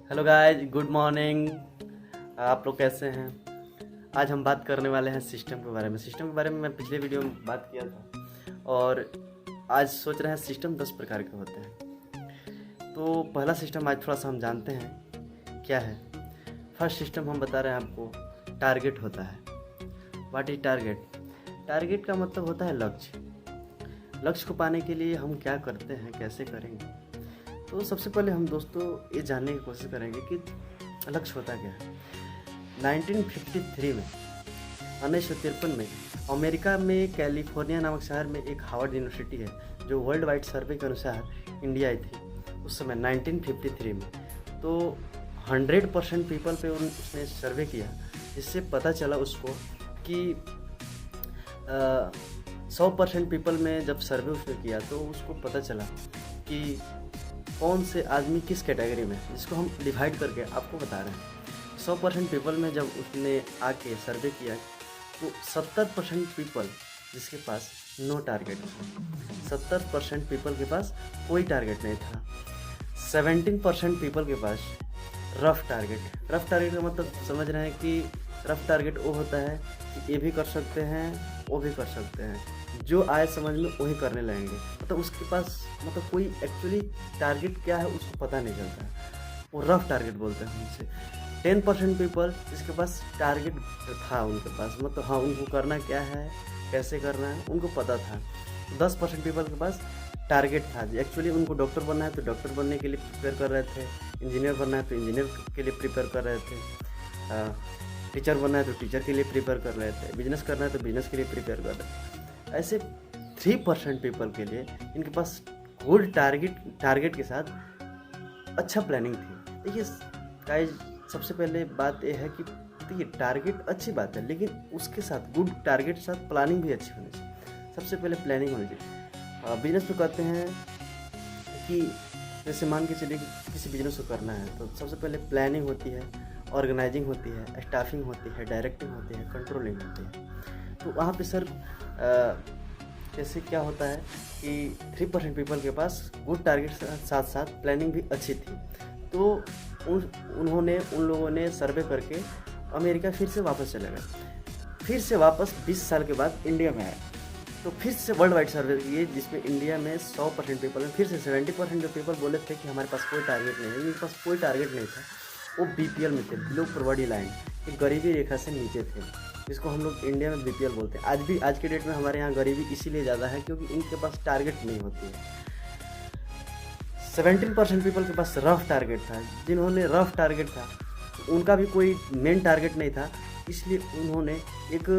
Hello guys, good morning. आप लोग कैसे हैं? आज हम बात करने वाले हैं सिस्टम के बारे में। सिस्टम के बारे में मैं पिछले वीडियो में बात किया था और आज सोच रहे हैं सिस्टम 10 प्रकार के होते हैं। तो पहला सिस्टम आज थोड़ा सा हम जानते हैं क्या है। फर्स्ट सिस्टम हम बता रहे हैं आपको, टारगेट होता है। What is target? टारगेट का मतलब होता है लक्ष्य। लक्ष्य को पाने के लिए हम क्या करते हैं, कैसे करेंगे। तो सबसे पहले हम दोस्तों ये जानने की कोशिश करेंगे कि लक्ष्य होता क्या है। 1953 में 1953 में अमेरिका में कैलिफोर्निया नामक शहर में एक हार्वर्ड यूनिवर्सिटी है जो वर्ल्ड वाइड सर्वे के अनुसार इंडिया आई थी उस समय 1953 में। तो 100% पीपल पे उसने सर्वे किया, जिससे पता चला उसको कि 100% पीपल में जब सर्वे उसने किया तो उसको पता चला कि कौन से आदमी किस कैटेगरी में, जिसको हम डिवाइड करके आपको बता रहे हैं। 100% पीपल में जब उसने आके सर्वे किया तो 70% पीपल जिसके पास नो टारगेट था, 70% पीपल के पास कोई टारगेट नहीं था। 17% पीपल के पास रफ टारगेट। रफ टारगेट का मतलब समझ रहे हैं कि रफ टारगेट वो होता है कि ये भी कर सकते हैं, वो भी कर सकते हैं, जो आए समझ में वही करने लगेंगे। मतलब उसके पास मतलब कोई एक्चुअली टारगेट क्या है उसको पता नहीं चलता है, वो रफ टारगेट बोलते हैं उनसे। 10% पीपल जिसके पास टारगेट था, उनके पास मतलब हाँ उनको करना क्या है, कैसे करना है उनको पता था। 10% पीपल के पास टारगेट था, एक्चुअली उनको डॉक्टर बनना है तो डॉक्टर बनने के लिए प्रिपेयर कर रहे थे, इंजीनियर बनना है तो इंजीनियर के लिए प्रिपेयर कर रहे थे, टीचर बनना है तो टीचर के लिए प्रिपेयर कर रहे थे, बिजनेस करना है तो बिजनेस के लिए प्रिपेयर कर रहे थे। ऐसे 3% पीपल के लिए इनके पास गुड टारगेट के साथ अच्छा प्लानिंग थी। देखिए गाइस, सबसे पहले बात यह है कि देखिए टारगेट अच्छी बात है, लेकिन उसके साथ गुड टारगेट के साथ प्लानिंग भी अच्छी होनी चाहिए। सबसे पहले प्लानिंग होनी चाहिए। बिजनेस में कहते हैं कि जैसे मान के चलिए किसी बिजनेस को करना है तो सबसे पहले प्लानिंग होती है, ऑर्गेनाइजिंग होती है, स्टाफिंग होती है, डायरेक्टिंग होती है, कंट्रोलिंग होती है। तो वहाँ पे सर जैसे क्या होता है कि 3% पीपल के पास गुड टारगेट के साथ साथ प्लानिंग भी अच्छी थी। तो उन लोगों ने सर्वे करके अमेरिका फिर से वापस चले गए। फिर से वापस 20 साल के बाद इंडिया में आए तो फिर से वर्ल्ड वाइड सर्वे किए, जिसमें इंडिया में 100% पीपल में फिर से 70% जो पीपल बोले थे कि हमारे पास कोई टारगेट नहीं है, जिनके पास कोई टारगेट नहीं था वो BPL में थे, बिलो पॉवर्टी लाइन, एक गरीबी रेखा से नीचे थे, जिसको हम लोग इंडिया में BPL बोलते हैं। आज के डेट में हमारे यहाँ गरीबी इसीलिए ज़्यादा है क्योंकि इनके पास टारगेट नहीं होती है। 17% पीपल के पास रफ टारगेट था। जिन्होंने रफ टारगेट था उनका भी कोई मेन टारगेट नहीं था, इसलिए उन्होंने एक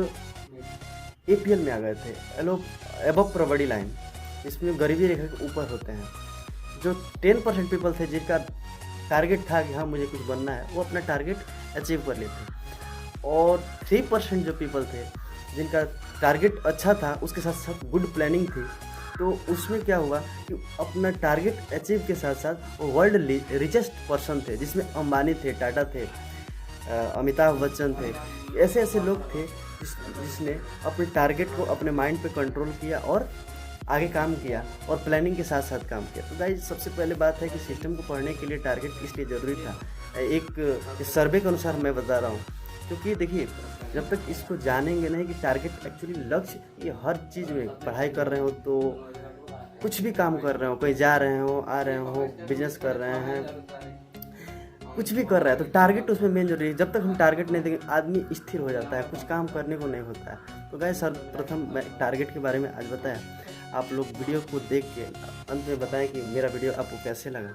APL में आ गए थे, एबव पॉवर्टी लाइन, इसमें गरीबी रेखा के ऊपर होते हैं। जो 10% पीपल थे जिनका टारगेट था कि हाँ मुझे कुछ बनना है, वो अपना टारगेट अचीव कर लेते। और 3% जो पीपल थे जिनका टारगेट अच्छा था, उसके साथ साथ गुड प्लानिंग थी, तो उसमें क्या हुआ कि अपना टारगेट अचीव के साथ साथ वो वर्ल्ड रिचेस्ट पर्सन थे, जिसमें अंबानी थे, टाटा थे, अमिताभ बच्चन थे। ऐसे ऐसे लोग थे जिसने अपने टारगेट को अपने माइंड पे कंट्रोल किया और आगे काम किया और प्लानिंग के साथ साथ काम किया। तो गाइस, सबसे पहले बात है कि सिस्टम को पढ़ने के लिए टारगेट इसलिए ज़रूरी था। एक सर्वे के अनुसार मैं बता रहा हूँ, क्योंकि देखिए जब तक इसको जानेंगे नहीं कि टारगेट एक्चुअली लक्ष्य, ये हर चीज़ में पढ़ाई कर रहे हो तो कुछ भी काम कर रहे हो, कहीं जा रहे हो, आ रहे हो, बिजनेस कर रहे हैं, कुछ भी कर रहा है तो टारगेट उसमें मेन जरूरी है। जब तक हम टारगेट नहीं देंगे आदमी स्थिर हो जाता है, कुछ काम करने को नहीं होता है। तो गाइस, सर्वप्रथम मैं टारगेट के बारे में आज बताया। आप लोग वीडियो को देख के अंत में बताएं कि मेरा वीडियो आपको कैसे लगा।